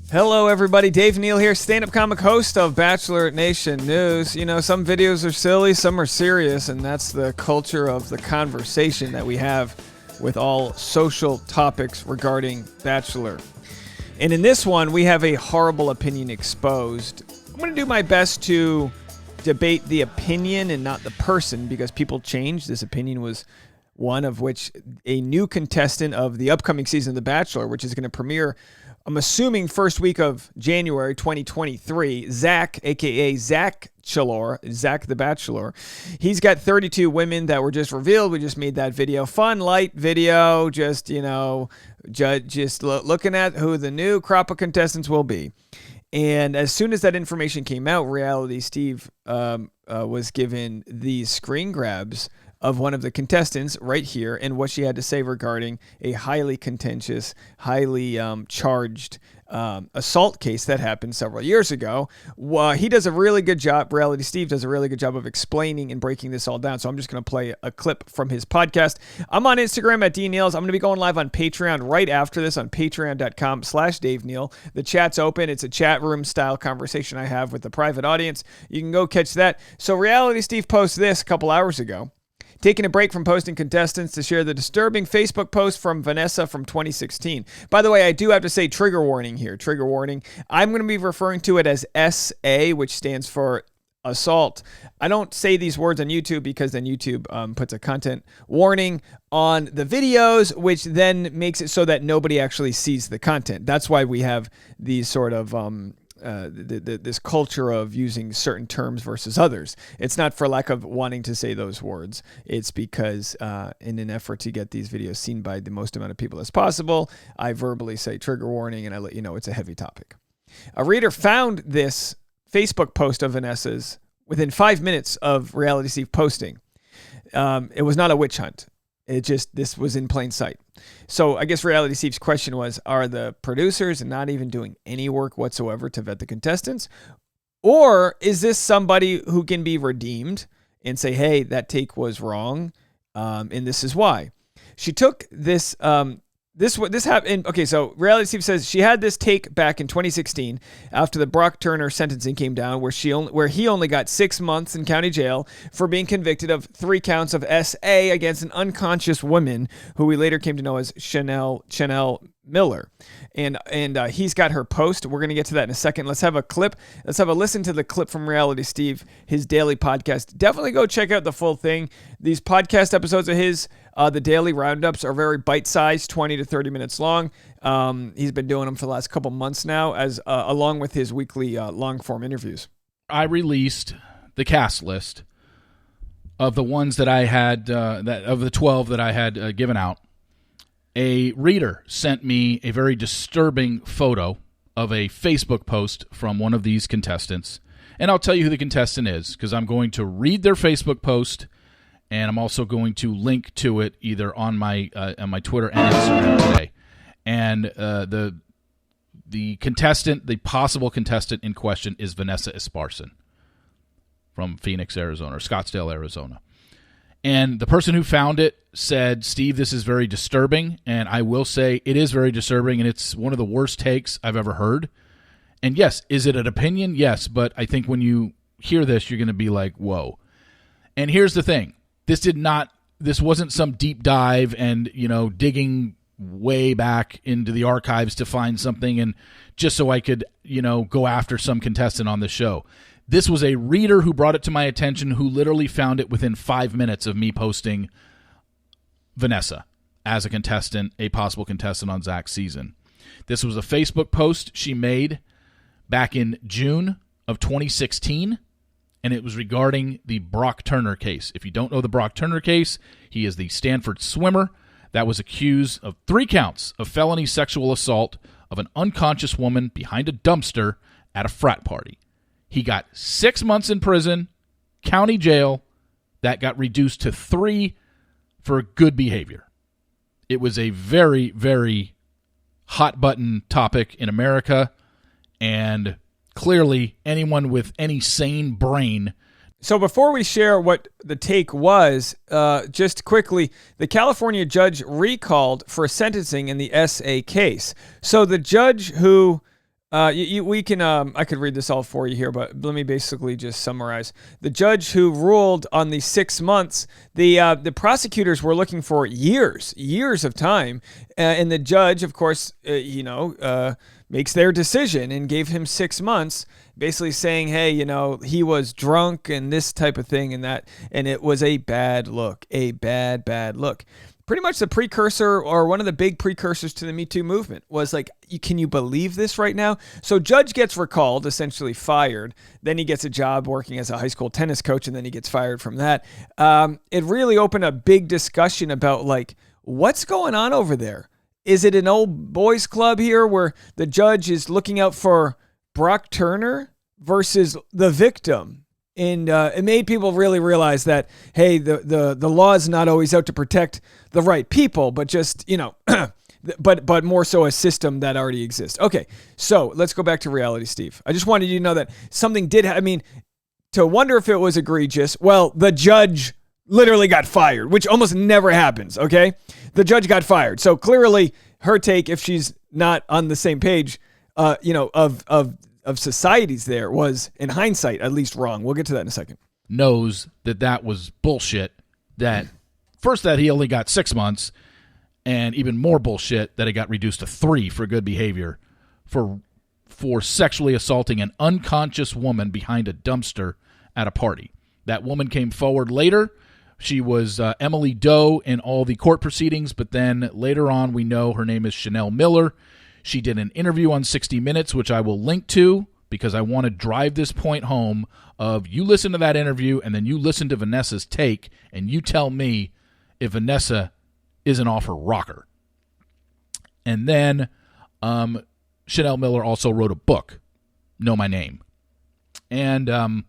Hello, everybody. Dave Neal here, stand-up comic host of Bachelor Nation News. You know, some videos are silly, some are serious, and that's the culture of the conversation that we have with all social topics regarding Bachelor. And in this one, we have a horrible opinion exposed. I'm going to do my best to debate the opinion and not the person because people change. This opinion was one of which a new contestant of the upcoming season of The Bachelor, which is going to premiere, I'm assuming, first week of January 2023, Zach, a.k.a. Zach the Bachelor. He's got 32 women that were just revealed. We just made that video. Fun, light video, just, you know, looking at who the new crop of contestants will be. And as soon as that information came out, Reality Steve was given these screen grabs of one of the contestants right here and what she had to say regarding a highly contentious, highly charged assault case that happened several years ago. He does a really good job, Reality Steve does a really good job of explaining and breaking this all down. So I'm just going to play a clip from his podcast. I'm on Instagram at DNeals. I'm going to be going live on Patreon right after this on patreon.com/Dave Neal. The chat's open. It's a chat room style conversation I have with the private audience. You can go catch that. So Reality Steve posted this a couple hours ago, taking a break from posting contestants to share the disturbing Facebook post from Vanessa from 2016. By the way, I do have to say trigger warning here. Trigger warning. I'm going to be referring to it as SA, which stands for assault. I don't say these words on YouTube because then YouTube puts a content warning on the videos, which then makes it so that nobody actually sees the content. That's why we have these sort of this culture of using certain terms versus others. It's not for lack of wanting to say those words. It's because in an effort to get these videos seen by the most amount of people as possible, I verbally say trigger warning and I let you know it's a heavy topic. A reader found this Facebook post of Vanessa's within 5 minutes of Reality Steve posting. It was not a witch hunt. This was in plain sight. So I guess Reality Steve's question was, are the producers not even doing any work whatsoever to vet the contestants? Or is this somebody who can be redeemed and say, hey, that take was wrong, and this is why? She took this, this happened. Okay, so Reality Steve says she had this take back in 2016 after the Brock Turner sentencing came down, where he only got 6 months in county jail for being convicted of 3 counts of SA against an unconscious woman who we later came to know as Chanel Miller. And he's got her post. We're going to get to that in a second. Let's have a clip. Let's have a listen to the clip from Reality Steve, his daily podcast. Definitely go check out the full thing. These podcast episodes of his, the daily roundups, are very bite-sized, 20 to 30 minutes long. He's been doing them for the last couple months now, as along with his weekly long-form interviews. I released the cast list of the ones that I had, of the 12 that I had given out. A reader sent me a very disturbing photo of a Facebook post from one of these contestants. And I'll tell you who the contestant is, because I'm going to read their Facebook post, and I'm also going to link to it either on my Twitter and Instagram today. And the contestant, the possible contestant in question, is Vanessa Esparson from Phoenix, Arizona, or Scottsdale, Arizona. And the person who found it said, Steve, this is very disturbing. And I will say it is very disturbing, and it's one of the worst takes I've ever heard. And yes, is it an opinion? Yes, but I think when you hear this, you're going to be like, whoa. And here's the thing. This wasn't some deep dive and, digging way back into the archives to find something and just so I could, go after some contestant on the show. This was a reader who brought it to my attention, who literally found it within 5 minutes of me posting Vanessa as a contestant, a possible contestant on Zach's season. This was a Facebook post she made back in June of 2016, and it was regarding the Brock Turner case. If you don't know the Brock Turner case, he is the Stanford swimmer that was accused of 3 counts of felony sexual assault of an unconscious woman behind a dumpster at a frat party. He got 6 months in prison, county jail, that got reduced to 3 for good behavior. It was a very, very hot-button topic in America, and clearly anyone with any sane brain. So before we share what the take was, just quickly, the California judge recalled for sentencing in the SA case. So the judge who We can. I could read this all for you here, but let me basically just summarize. The judge who ruled on the 6 months, the prosecutors were looking for years of time, and the judge, of course, makes their decision and gave him 6 months, basically saying, hey, he was drunk and this type of thing and that, and it was a bad look, a bad look. Pretty much the precursor, or one of the big precursors to the Me Too movement, was like, can you believe this right now? So judge gets recalled, essentially fired. Then he gets a job working as a high school tennis coach, and then he gets fired from that. It really opened a big discussion about, like, what's going on over there? Is it an old boys club here where the judge is looking out for Brock Turner versus the victim? And it made people really realize that, hey, the law is not always out to protect the right people, but just, but more so a system that already exists. Okay, so let's go back to reality, Steve. I just wanted you to know that something did, to wonder if it was egregious, well, the judge literally got fired, which almost never happens, okay? The judge got fired. So clearly her take, if she's not on the same page, of societies there, was, in hindsight, at least wrong. We'll get to that in a second. Knows that was bullshit. That first, that he only got 6 months, and even more bullshit that it got reduced to 3 for good behavior for sexually assaulting an unconscious woman behind a dumpster at a party. That woman came forward later. She was Emily Doe in all the court proceedings, but then later on we know her name is Chanel Miller. She did an interview on 60 Minutes, which I will link to because I want to drive this point home of, you listen to that interview and then you listen to Vanessa's take and you tell me if Vanessa isn't off her rocker. And then Chanel Miller also wrote a book, Know My Name. And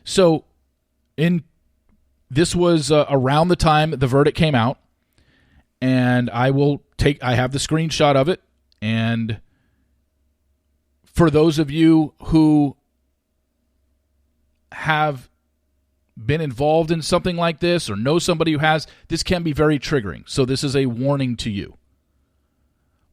so this was around the time the verdict came out, and I have the screenshot of it. And for those of you who have been involved in something like this or know somebody who has, this can be very triggering. So this is a warning to you.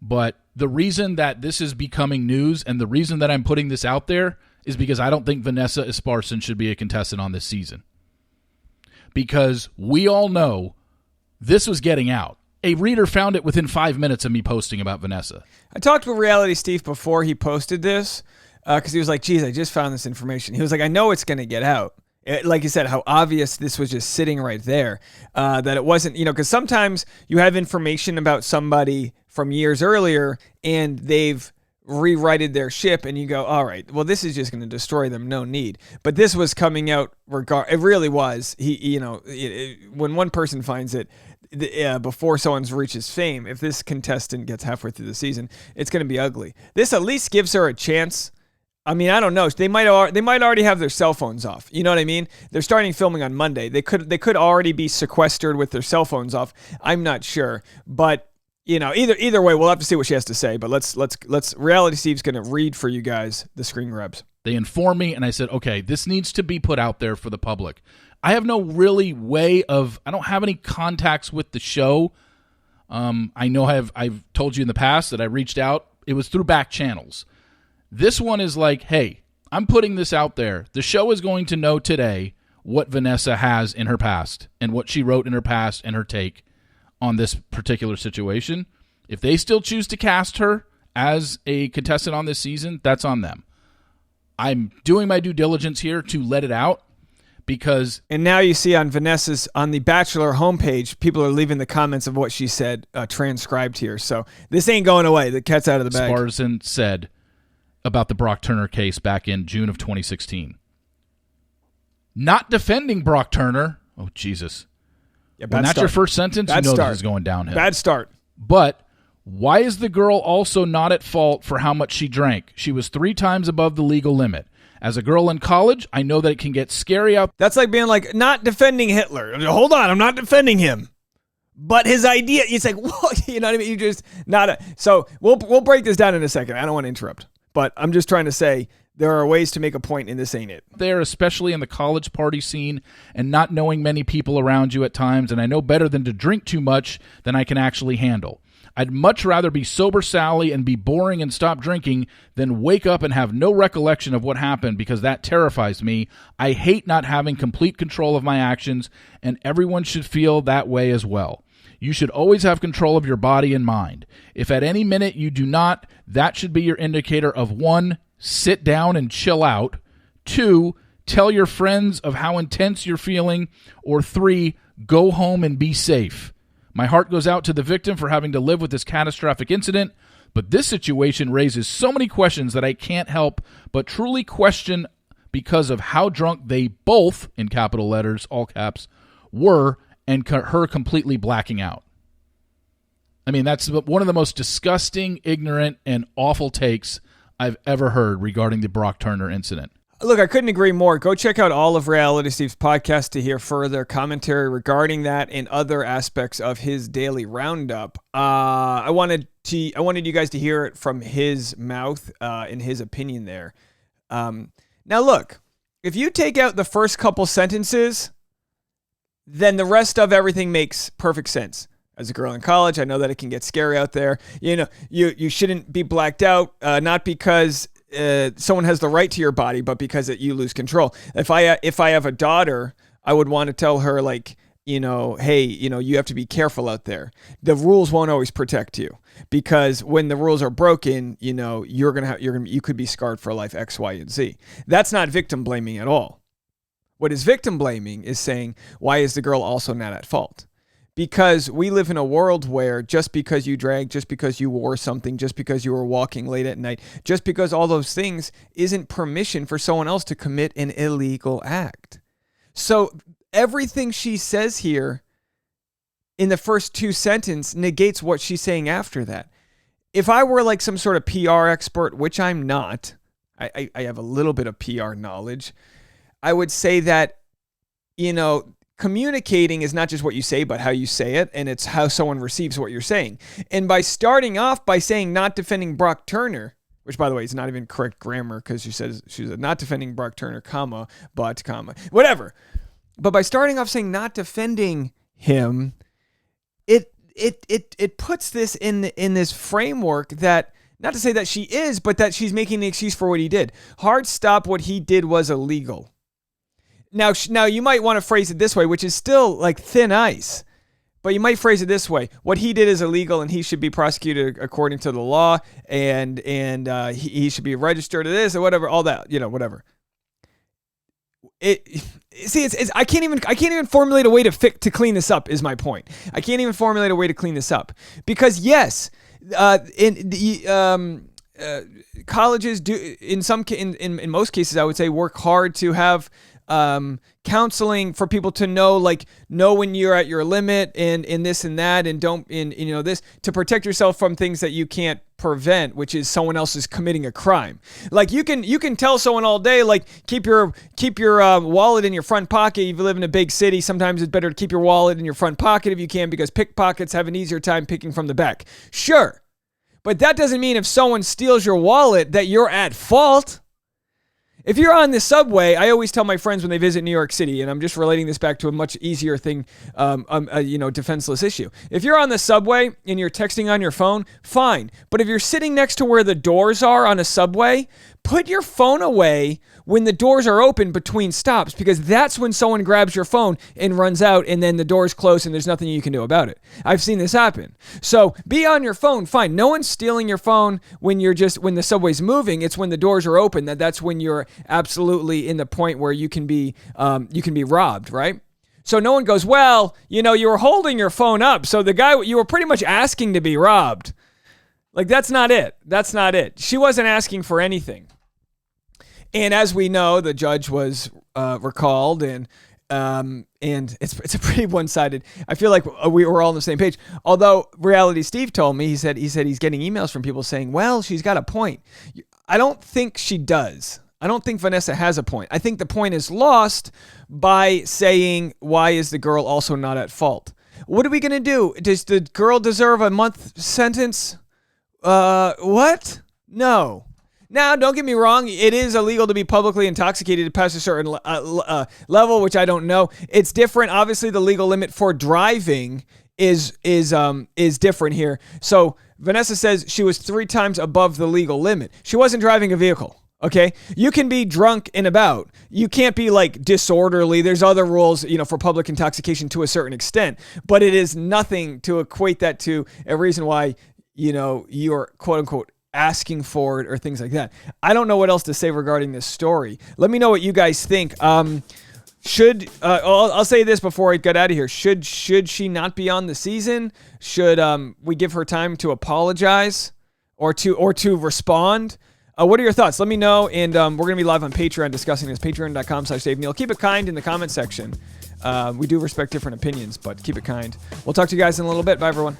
But the reason that this is becoming news and the reason that I'm putting this out there is because I don't think Vanessa Esparson should be a contestant on this season. Because we all know this was getting out. A reader found it within 5 minutes of me posting about Vanessa. I talked with Reality Steve before he posted this because he was like, geez, I just found this information. He was like, I know it's going to get out. Like you said, how obvious this was just sitting right there, that it wasn't, because sometimes you have information about somebody from years earlier and they've rewrited their ship and you go, all right, well, this is just going to destroy them. No need. But this was coming out. It really was. When one person finds it, before someone reaches fame, if this contestant gets halfway through the season, it's going to be ugly. This at least gives her a chance. I don't know. They might already have their cell phones off. You know what I mean? They're starting filming on Monday. They could already be sequestered with their cell phones off. I'm not sure, but either way, we'll have to see what she has to say. But let's Reality Steve's going to read for you guys the screen grabs. They informed me, and I said, okay, this needs to be put out there for the public. I have no really way of, I don't have any contacts with the show. I know I've told you in the past that I reached out. It was through back channels. This one is like, hey, I'm putting this out there. The show is going to know today what Vanessa has in her past and what she wrote in her past and her take on this particular situation. If they still choose to cast her as a contestant on this season, that's on them. I'm doing my due diligence here to let it out. Because and now you see on the Bachelor homepage, people are leaving the comments of what she said transcribed here. So this ain't going away. The cat's out of the bag. Esparson said about the Brock Turner case back in June of 2016. Not defending Brock Turner. Oh, Jesus. Yeah, when that's your first sentence, you know this is going downhill. Bad start. But why is the girl also not at fault for how much she drank? She was 3 times above the legal limit. As a girl in college, I know that it can get scary out. That's like being like, not defending Hitler. Hold on, I'm not defending him. But his idea, it's like, what? You know what I mean? You just, so we'll break this down in a second. I don't want to interrupt. But I'm just trying to say, there are ways to make a point, and this ain't it. There, especially in the college party scene, and not knowing many people around you at times, and I know better than to drink too much than I can actually handle. I'd much rather be sober Sally and be boring and stop drinking than wake up and have no recollection of what happened because that terrifies me. I hate not having complete control of my actions, and everyone should feel that way as well. You should always have control of your body and mind. If at any minute you do not, that should be your indicator of 1, sit down and chill out, 2, tell your friends of how intense you're feeling, or 3, go home and be safe. My heart goes out to the victim for having to live with this catastrophic incident, but this situation raises so many questions that I can't help but truly question because of how drunk they both, in capital letters, all caps, were, and her completely blacking out. I mean, that's one of the most disgusting, ignorant, and awful takes I've ever heard regarding the Brock Turner incident. Look, I couldn't agree more. Go check out all of Reality Steve's podcast to hear further commentary regarding that and other aspects of his daily roundup. I wanted you guys to hear it from his mouth in his opinion there. Now, look, if you take out the first couple sentences, then the rest of everything makes perfect sense. As a girl in college, I know that it can get scary out there. You know, you shouldn't be blacked out, not because someone has the right to your body, but because you lose control. If I have a daughter, I would want to tell her, like, you know, hey, you know, you have to be careful out there. The rules won't always protect you, because when the rules are broken, you know, you could be scarred for life, X, Y, and Z. That's not victim blaming at all. What is victim blaming is saying, why is the girl also not at fault? Because we live in a world where just because you drank, just because you wore something, just because you were walking late at night, just because all those things isn't permission for someone else to commit an illegal act. So everything she says here in the first 2 sentences negates what she's saying after that. If I were like some sort of PR expert, which I'm not, I have a little bit of PR knowledge, I would say that, you know, communicating is not just what you say, but how you say it, and it's how someone receives what you're saying. And by starting off by saying not defending Brock Turner, which, by the way, is not even correct grammar, because she said not defending Brock Turner, but whatever. But by starting off saying not defending him, it puts this in this framework that, not to say that she is, but that she's making the excuse for what he did. Hard stop, what he did was illegal. Now you might want to phrase it this way, which is still like thin ice, but you might phrase it this way: what he did is illegal, and he should be prosecuted according to the law, and he should be registered to this or whatever, all that, you know, whatever. I can't even formulate a way to clean this up. Is my point. I can't even formulate a way to clean this up, because yes, colleges do in most cases, I would say, work hard to have counseling for people to know when you're at your limit and this and that, and this, to protect yourself from things that you can't prevent, which is someone else is committing a crime. Like you can tell someone all day, like, keep your wallet in your front pocket. If you live in a big city, sometimes it's better to keep your wallet in your front pocket if you can, because pickpockets have an easier time picking from the back. Sure. But that doesn't mean if someone steals your wallet that you're at fault. If you're on the subway, I always tell my friends when they visit New York City, and I'm just relating this back to a much easier thing, defenseless issue. If you're on the subway and you're texting on your phone, fine. But if you're sitting next to where the doors are on a subway, put your phone away when the doors are open between stops, because that's when someone grabs your phone and runs out, and then the doors close and there's nothing you can do about it. I've seen this happen. So be on your phone, fine. No one's stealing your phone when the subway's moving. It's when the doors are open that's when you're absolutely in the point where you can be robbed, right? So no one goes, well, you were holding your phone up, so you were pretty much asking to be robbed. Like, that's not it. That's not it. She wasn't asking for anything. And as we know, the judge was recalled, and it's a pretty one-sided. I feel like we were all on the same page. Although Reality Steve told me, he said he's getting emails from people saying, well, she's got a point. I don't think she does. I don't think Vanessa has a point. I think the point is lost by saying, why is the girl also not at fault? What are we going to do? Does the girl deserve a month sentence? What? No. Now, don't get me wrong. It is illegal to be publicly intoxicated past a certain level, which I don't know. It's different. Obviously, the legal limit for driving is different here. So Vanessa says she was 3 times above the legal limit. She wasn't driving a vehicle. Okay, you can be drunk and about. You can't be like disorderly. There's other rules, for public intoxication to a certain extent, but it is nothing to equate that to a reason why, you're quote unquote asking for it or things like that. I don't know what else to say regarding this story. Let me know what you guys think. I'll say this before I get out of here. Should she not be on the season? Should we give her time to apologize or to respond? What are your thoughts? Let me know, and we're going to be live on Patreon discussing this, patreon.com/Dave Neal. Keep it kind in the comment section. We do respect different opinions, but keep it kind. We'll talk to you guys in a little bit. Bye, everyone.